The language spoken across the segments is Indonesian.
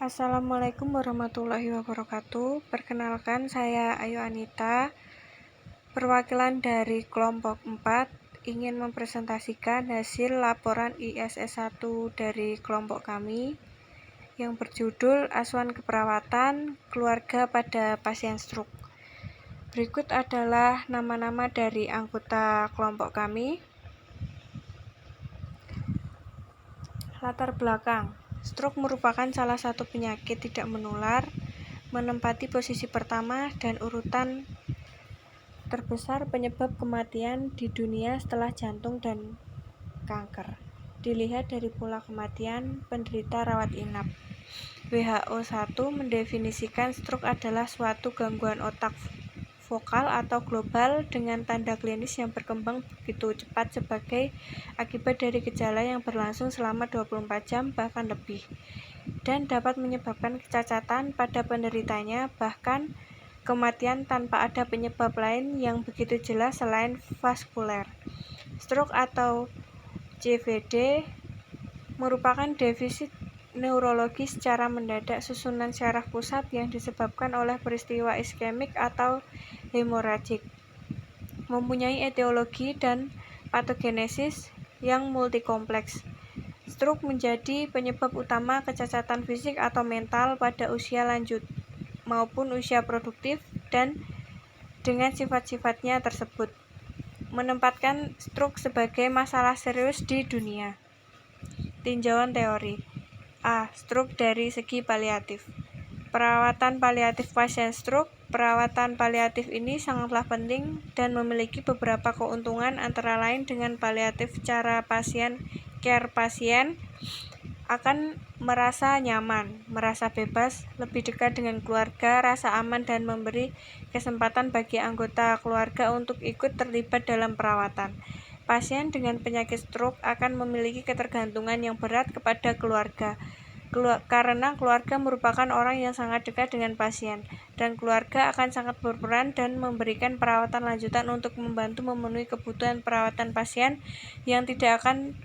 Assalamualaikum warahmatullahi wabarakatuh. Perkenalkan, saya Ayu Anita, perwakilan dari kelompok 4, ingin mempresentasikan hasil laporan ISS 1 dari kelompok kami yang berjudul Asuhan Keperawatan Keluarga pada Pasien Stroke. Berikut adalah nama-nama dari anggota kelompok kami. Latar belakang. Stroke merupakan salah satu penyakit tidak menular, menempati posisi pertama dan urutan terbesar penyebab kematian di dunia setelah jantung dan kanker. Dilihat dari pola kematian penderita rawat inap. WHO 1 mendefinisikan stroke adalah suatu gangguan otak vokal atau global dengan tanda klinis yang berkembang begitu cepat sebagai akibat dari gejala yang berlangsung selama 24 jam bahkan lebih, dan dapat menyebabkan kecacatan pada penderitanya, bahkan kematian tanpa ada penyebab lain yang begitu jelas selain vaskuler. Stroke atau CVD merupakan defisit neurologi secara mendadak susunan syaraf pusat yang disebabkan oleh peristiwa iskemik atau hemoragik, mempunyai etiologi dan patogenesis yang multikompleks. Stroke menjadi penyebab utama kecacatan fisik atau mental pada usia lanjut maupun usia produktif dan dengan sifat-sifatnya tersebut, menempatkan stroke sebagai masalah serius di dunia. Tinjauan teori. A. Stroke dari segi paliatif. Perawatan paliatif pasien stroke. Perawatan paliatif ini sangatlah penting dan memiliki beberapa keuntungan, antara lain dengan paliatif cara care pasien akan merasa nyaman, merasa bebas, lebih dekat dengan keluarga, rasa aman, dan memberi kesempatan bagi anggota keluarga untuk ikut terlibat dalam perawatan. Pasien dengan penyakit stroke akan memiliki ketergantungan yang berat kepada keluarga, karena keluarga merupakan orang yang sangat dekat dengan pasien, dan keluarga akan sangat berperan dan memberikan perawatan lanjutan untuk membantu memenuhi kebutuhan perawatan pasien yang tidak akan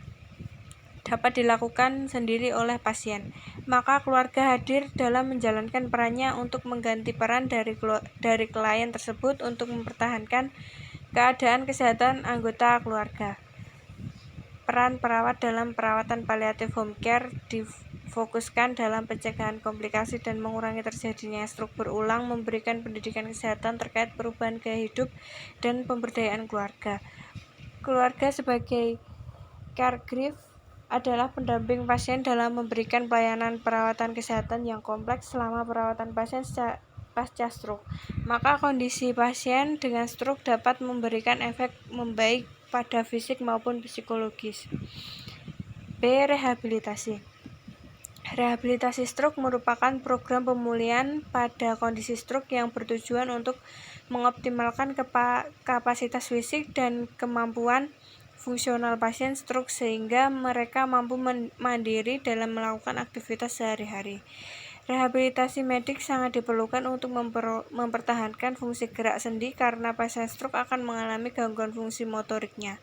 dapat dilakukan sendiri oleh pasien. Maka keluarga hadir dalam menjalankan perannya untuk mengganti peran dari klien tersebut untuk mempertahankan keadaan kesehatan anggota keluarga. Peran perawat dalam perawatan paliatif home care difokuskan dalam pencegahan komplikasi dan mengurangi terjadinya stroke berulang, memberikan pendidikan kesehatan terkait perubahan gaya hidup dan pemberdayaan keluarga. Keluarga sebagai caregiver adalah pendamping pasien dalam memberikan pelayanan perawatan kesehatan yang kompleks selama perawatan pasien pasca stroke. Maka kondisi pasien dengan stroke dapat memberikan efek membaik pada fisik maupun psikologis. B. Rehabilitasi. Rehabilitasi stroke merupakan program pemulihan pada kondisi stroke yang bertujuan untuk mengoptimalkan kapasitas fisik dan kemampuan fungsional pasien stroke sehingga mereka mampu mandiri dalam melakukan aktivitas sehari-hari. Rehabilitasi medik sangat diperlukan untuk mempertahankan fungsi gerak sendi karena pasien stroke akan mengalami gangguan fungsi motoriknya.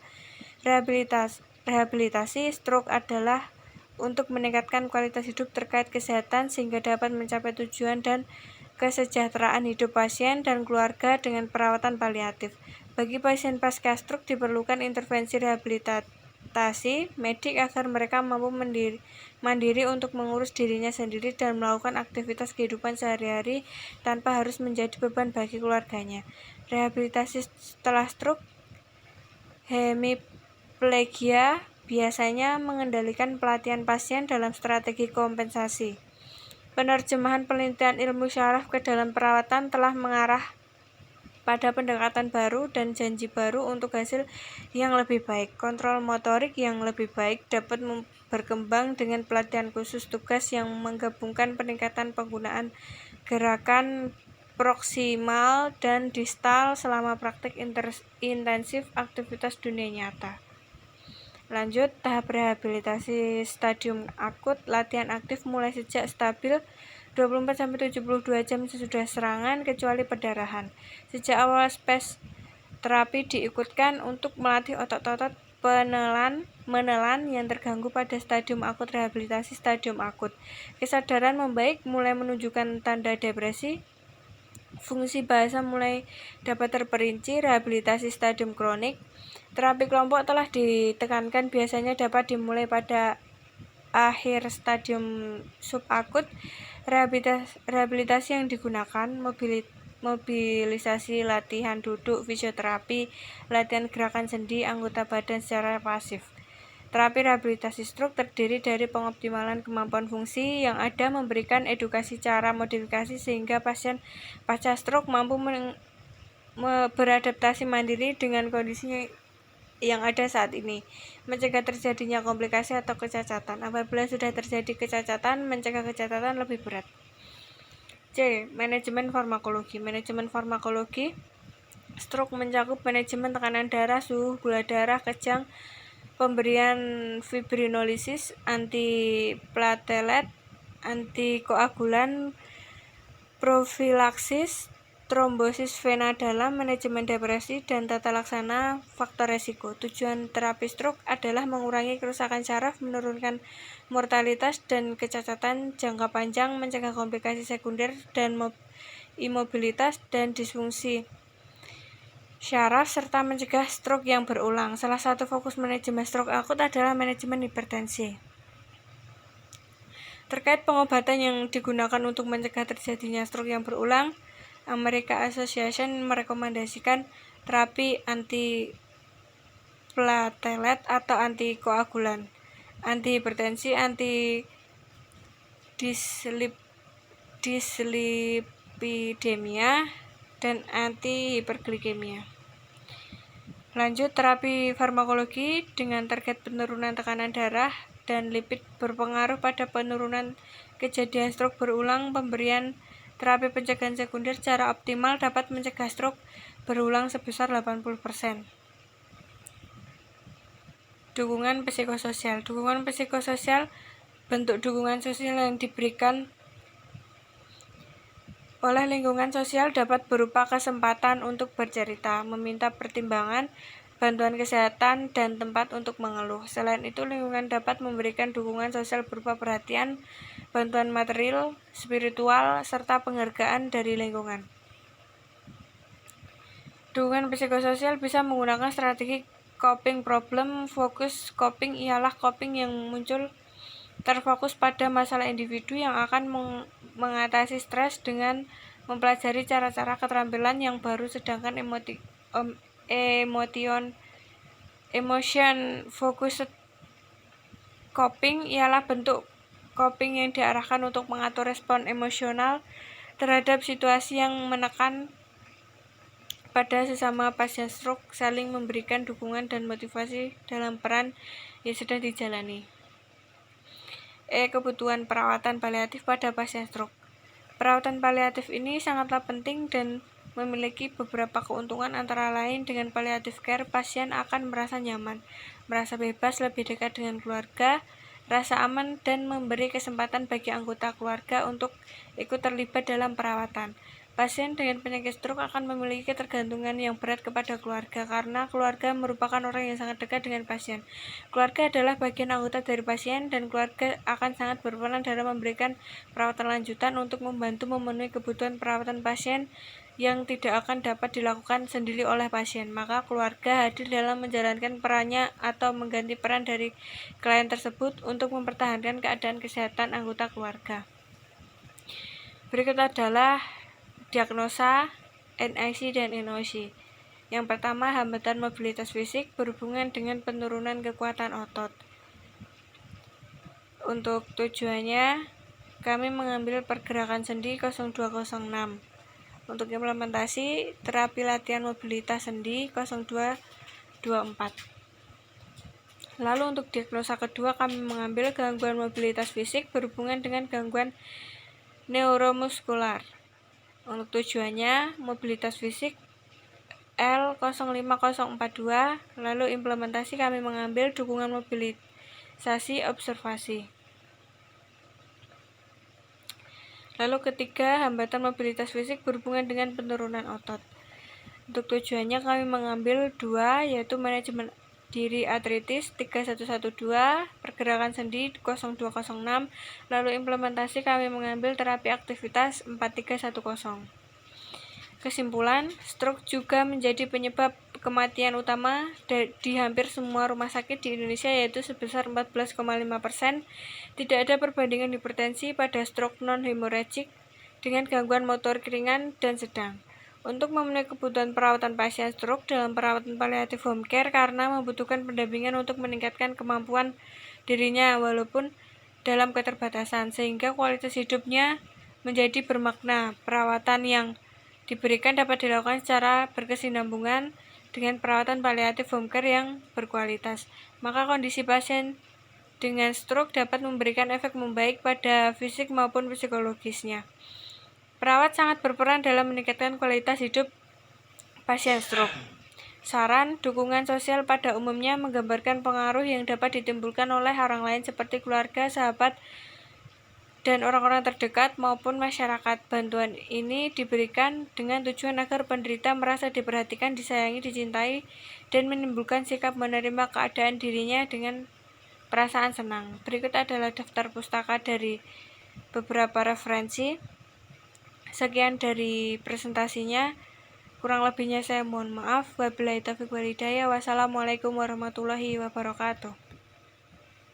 Rehabilitasi stroke adalah untuk meningkatkan kualitas hidup terkait kesehatan sehingga dapat mencapai tujuan dan kesejahteraan hidup pasien dan keluarga dengan perawatan paliatif. Bagi pasien pasca stroke diperlukan intervensi rehabilitasi medik agar mereka mampu mandiri untuk mengurus dirinya sendiri dan melakukan aktivitas kehidupan sehari-hari tanpa harus menjadi beban bagi keluarganya. Rehabilitasi setelah stroke hemiplegia biasanya mengendalikan pelatihan pasien dalam strategi kompensasi. Penerjemahan penelitian ilmu syaraf ke dalam perawatan telah mengarah pada pendekatan baru dan janji baru untuk hasil yang lebih baik. Kontrol motorik yang lebih baik dapat berkembang dengan pelatihan khusus tugas yang menggabungkan peningkatan penggunaan gerakan proksimal dan distal selama praktik intensif aktivitas dunia nyata. Lanjut, tahap rehabilitasi stadium akut. Latihan aktif mulai sejak stabil 24-72 jam sesudah serangan kecuali perdarahan. Sejak awal space terapi diikutkan untuk melatih otot-otot menelan yang terganggu pada stadium akut. Rehabilitasi stadium akut. Kesadaran membaik mulai menunjukkan tanda depresi. Fungsi bahasa mulai dapat terperinci. Rehabilitasi stadium kronik. Terapi kelompok telah ditekankan biasanya dapat dimulai pada akhir stadium subakut. Rehabilitasi yang digunakan mobilisasi, latihan duduk, fisioterapi, latihan gerakan sendi anggota badan secara pasif. Terapi rehabilitasi stroke terdiri dari pengoptimalan kemampuan fungsi yang ada, memberikan edukasi cara modifikasi sehingga pasien pasca stroke mampu beradaptasi mandiri dengan kondisi yang ada saat ini, mencegah terjadinya komplikasi atau kecacatan. Apabila sudah terjadi kecacatan, mencegah kecacatan lebih berat. C. Manajemen farmakologi. Manajemen farmakologi stroke mencakup manajemen tekanan darah, suhu, gula darah, kejang, pemberian fibrinolisis, antiplatelet, antikoagulan, profilaksis, trombosis vena dalam, manajemen depresi, dan tata laksana faktor resiko. Tujuan terapi stroke adalah mengurangi kerusakan syaraf, menurunkan mortalitas dan kecacatan jangka panjang, mencegah komplikasi sekunder dan imobilitas dan disfungsi syaraf, serta mencegah stroke yang berulang. Salah satu fokus manajemen stroke akut adalah manajemen hipertensi. Terkait pengobatan yang digunakan untuk mencegah terjadinya stroke yang berulang, American Association merekomendasikan terapi antiplatelet atau antikoagulan, antihipertensi, antidislipidemia, dan antihiperglikemia. Lanjut, terapi farmakologi dengan target penurunan tekanan darah dan lipid berpengaruh pada penurunan kejadian stroke berulang. Pemberian terapi pencegahan sekunder secara optimal dapat mencegah stroke berulang sebesar 80%. Dukungan psikososial. Dukungan psikososial bentuk dukungan sosial yang diberikan oleh lingkungan sosial dapat berupa kesempatan untuk bercerita, meminta pertimbangan, bantuan kesehatan, dan tempat untuk mengeluh. Selain itu, lingkungan dapat memberikan dukungan sosial berupa perhatian, bantuan material, spiritual, serta penghargaan dari lingkungan. Dukungan psikososial bisa menggunakan strategi coping. Problem focus coping ialah coping yang muncul terfokus pada masalah individu yang akan mengatasi stres dengan mempelajari cara-cara keterampilan yang baru, sedangkan emotion focused coping ialah bentuk coping yang diarahkan untuk mengatur respon emosional terhadap situasi yang menekan pada sesama pasien stroke, saling memberikan dukungan dan motivasi dalam peran yang sedang dijalani. Kebutuhan perawatan paliatif pada pasien stroke. Perawatan paliatif ini sangatlah penting dan memiliki beberapa keuntungan, antara lain dengan palliative care, pasien akan merasa nyaman, merasa bebas, lebih dekat dengan keluarga, rasa aman, dan memberi kesempatan bagi anggota keluarga untuk ikut terlibat dalam perawatan. Pasien dengan penyakit stroke akan memiliki ketergantungan yang berat kepada keluarga karena keluarga merupakan orang yang sangat dekat dengan pasien. Keluarga adalah bagian anggota dari pasien dan keluarga akan sangat berperan dalam memberikan perawatan lanjutan untuk membantu memenuhi kebutuhan perawatan pasien yang tidak akan dapat dilakukan sendiri oleh pasien. Maka keluarga hadir dalam menjalankan perannya atau mengganti peran dari klien tersebut untuk mempertahankan keadaan kesehatan anggota keluarga. Berikut adalah diagnosa NIC dan NOC. Yang pertama, hambatan mobilitas fisik berhubungan dengan penurunan kekuatan otot. Untuk tujuannya, kami mengambil pergerakan sendi 0206. Untuk implementasi, terapi latihan mobilitas sendi 0224. Lalu untuk diagnosa kedua, kami mengambil gangguan mobilitas fisik berhubungan dengan gangguan neuromuskular. Untuk tujuannya, mobilitas fisik L05042, lalu implementasi kami mengambil dukungan mobilisasi observasi. Lalu ketiga, hambatan mobilitas fisik berhubungan dengan penurunan otot. Untuk tujuannya kami mengambil dua, yaitu manajemen diri artritis 3112, pergerakan sendi 0206, lalu implementasi kami mengambil terapi aktivitas 4310. Kesimpulan, stroke juga menjadi penyebab kematian utama di hampir semua rumah sakit di Indonesia, yaitu sebesar 14,5%. Tidak ada perbandingan hipertensi pada stroke non-hemorrhagic dengan gangguan motorik ringan dan sedang. Untuk memenuhi kebutuhan perawatan pasien stroke dalam perawatan paliatif home care karena membutuhkan pendampingan untuk meningkatkan kemampuan dirinya walaupun dalam keterbatasan, sehingga kualitas hidupnya menjadi bermakna. Perawatan yang diberikan dapat dilakukan secara berkesinambungan dengan perawatan paliatif home care yang berkualitas. Maka kondisi pasien dengan stroke dapat memberikan efek membaik pada fisik maupun psikologisnya. Perawat sangat berperan dalam meningkatkan kualitas hidup pasien stroke. Saran, dukungan sosial pada umumnya menggambarkan pengaruh yang dapat ditimbulkan oleh orang lain seperti keluarga, sahabat, dan orang-orang terdekat maupun masyarakat. Bantuan ini diberikan dengan tujuan agar penderita merasa diperhatikan, disayangi, dicintai, dan menimbulkan sikap menerima keadaan dirinya dengan perasaan senang. Berikut adalah daftar pustaka dari beberapa referensi. Sekian dari presentasinya. Kurang lebihnya saya mohon maaf. Wabillahi taufiq wal hidayah. Wassalamualaikum warahmatullahi wabarakatuh.